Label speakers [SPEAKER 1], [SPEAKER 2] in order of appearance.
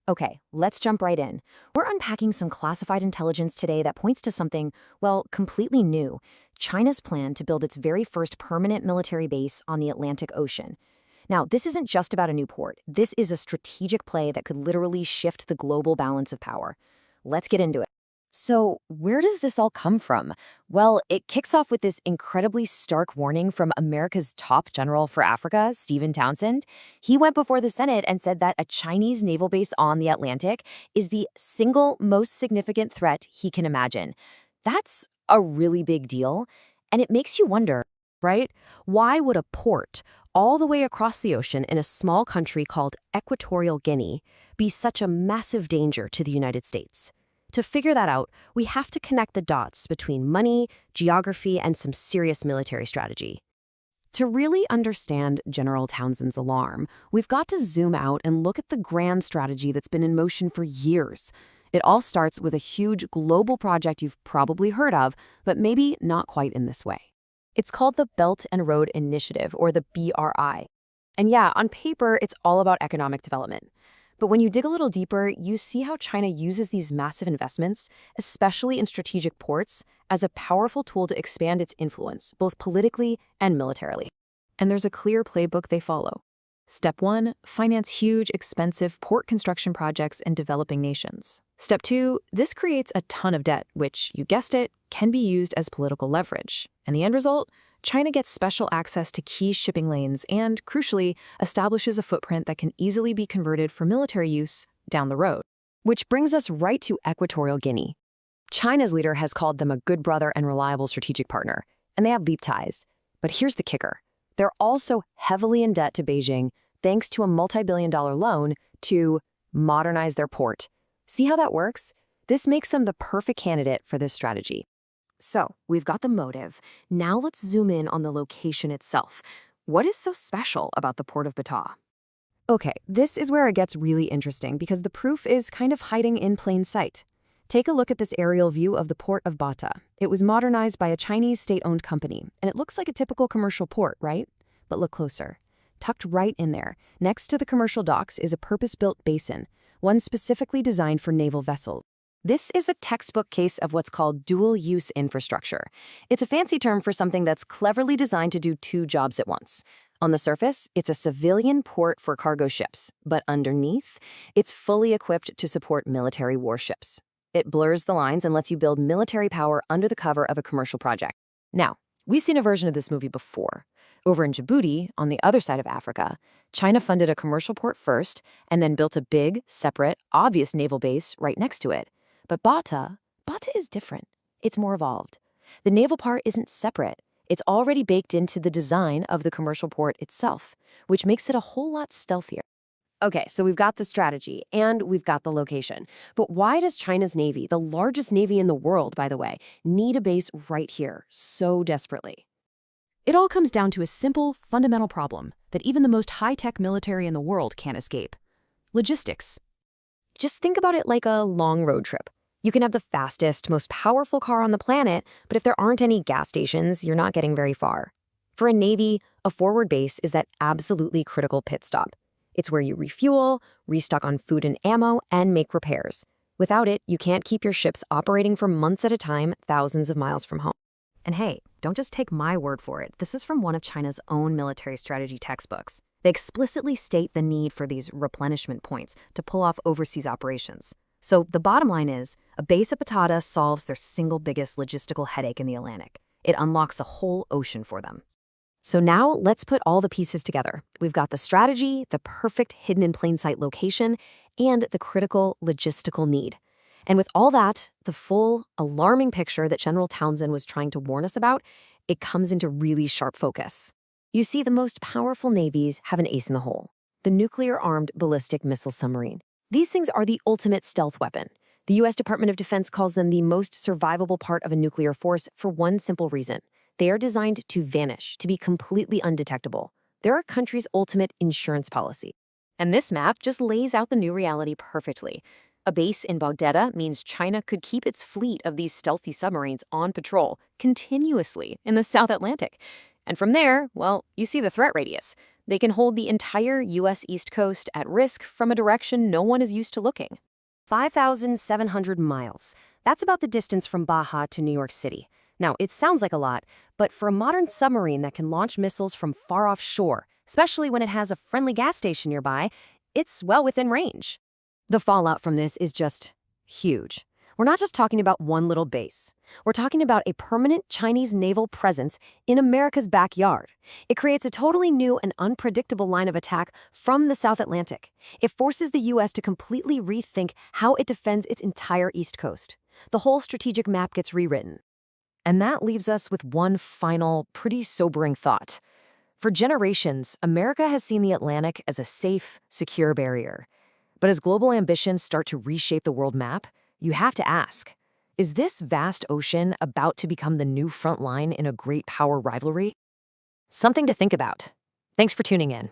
[SPEAKER 1] Okay, let's jump right in. We're unpacking some classified intelligence today that points to something, well, completely new: China's plan to build its very first permanent military base on the Atlantic Ocean. Now, this isn't just about a new port. This is a strategic play that could literally shift the global balance of power. Let's get into it. So, where does this all come from? Well, it kicks off with this incredibly stark warning from America's top general for Africa, Stephen Townsend. He went before the Senate and said that a Chinese naval base on the Atlantic is the single most significant threat he can imagine. That's a really big deal, and it makes you wonder, right? Why would a port all the way across the ocean in a small country called Equatorial Guinea be such a massive danger to the United States? To figure that out, we have to connect the dots between money, geography, and some serious military strategy. To really understand General Townsend's alarm, we've got to zoom out and look at the grand strategy that's been in motion for years. It all starts with a huge global project you've probably heard of, but maybe not quite in this way. It's called the Belt and Road Initiative, or the BRI. And yeah, on paper, it's all about economic development. But when you dig a little deeper, you see how China uses these massive investments, especially in strategic ports, as a powerful tool to expand its influence, both politically and militarily. And there's a clear playbook they follow. Step 1, finance huge, expensive port construction projects in developing nations. Step 2, this creates a ton of debt, which, you guessed it, can be used as political leverage. And the end result? China gets special access to key shipping lanes and, crucially, establishes a footprint that can easily be converted for military use down the road. Which brings us right to Equatorial Guinea. China's leader has called them a good brother and reliable strategic partner, and they have deep ties. But here's the kicker. They're also heavily in debt to Beijing thanks to a multi-billion-dollar loan to modernize their port. See how that works? This makes them the perfect candidate for this strategy. So, we've got the motive. Now let's zoom in on the location itself. What is so special about the Port of Bata? Okay, this is where it gets really interesting because the proof is kind of hiding in plain sight. Take a look at this aerial view of the Port of Bata. It was modernized by a Chinese state-owned company, and it looks like a typical commercial port, right? But look closer. Tucked right in there, next to the commercial docks, is a purpose-built basin, one specifically designed for naval vessels. This is a textbook case of what's called dual-use infrastructure. It's a fancy term for something that's cleverly designed to do two jobs at once. On the surface, it's a civilian port for cargo ships, but underneath, it's fully equipped to support military warships. It blurs the lines and lets you build military power under the cover of a commercial project. Now, we've seen a version of this movie before. Over in Djibouti, on the other side of Africa, China funded a commercial port first and then built a big, separate, obvious naval base right next to it. But Bata is different. It's more evolved. The naval part isn't separate. It's already baked into the design of the commercial port itself, which makes it a whole lot stealthier. Okay, so we've got the strategy and we've got the location. But why does China's Navy, the largest navy in the world, by the way, need a base right here so desperately? It all comes down to a simple, fundamental problem that even the most high-tech military in the world can't escape: logistics. Just think about it like a long road trip. You can have the fastest, most powerful car on the planet, but if there aren't any gas stations, you're not getting very far. For a Navy, a forward base is that absolutely critical pit stop. It's where you refuel, restock on food and ammo, and make repairs. Without it, you can't keep your ships operating for months at a time, thousands of miles from home. And hey, don't just take my word for it. This is from one of China's own military strategy textbooks. They explicitly state the need for these replenishment points to pull off overseas operations. So the bottom line is, a base at Bata solves their single biggest logistical headache in the Atlantic. It unlocks a whole ocean for them. So now let's put all the pieces together. We've got the strategy, the perfect hidden in plain sight location, and the critical logistical need. And with all that, the full, alarming picture that General Townsend was trying to warn us about, it comes into really sharp focus. You see, the most powerful navies have an ace in the hole: the nuclear-armed ballistic missile submarine. These things are the ultimate stealth weapon. The U.S. Department of Defense calls them the most survivable part of a nuclear force for one simple reason. They are designed to vanish, to be completely undetectable. They're our country's ultimate insurance policy. And this map just lays out the new reality perfectly. A base in Baghdad means China could keep its fleet of these stealthy submarines on patrol continuously in the South Atlantic. And from there, well, you see the threat radius. They can hold the entire U.S. East Coast at risk from a direction no one is used to looking. 5,700 miles. That's about the distance from Baja to New York City. Now, it sounds like a lot, but for a modern submarine that can launch missiles from far offshore, especially when it has a friendly gas station nearby, it's well within range. The fallout from this is just huge. We're not just talking about one little base. We're talking about a permanent Chinese naval presence in America's backyard. It creates a totally new and unpredictable line of attack from the South Atlantic. It forces the U.S. to completely rethink how it defends its entire East Coast. The whole strategic map gets rewritten. And that leaves us with one final, pretty sobering thought. For generations, America has seen the Atlantic as a safe, secure barrier. But as global ambitions start to reshape the world map, you have to ask, is this vast ocean about to become the new front line in a great power rivalry? Something to think about. Thanks for tuning in.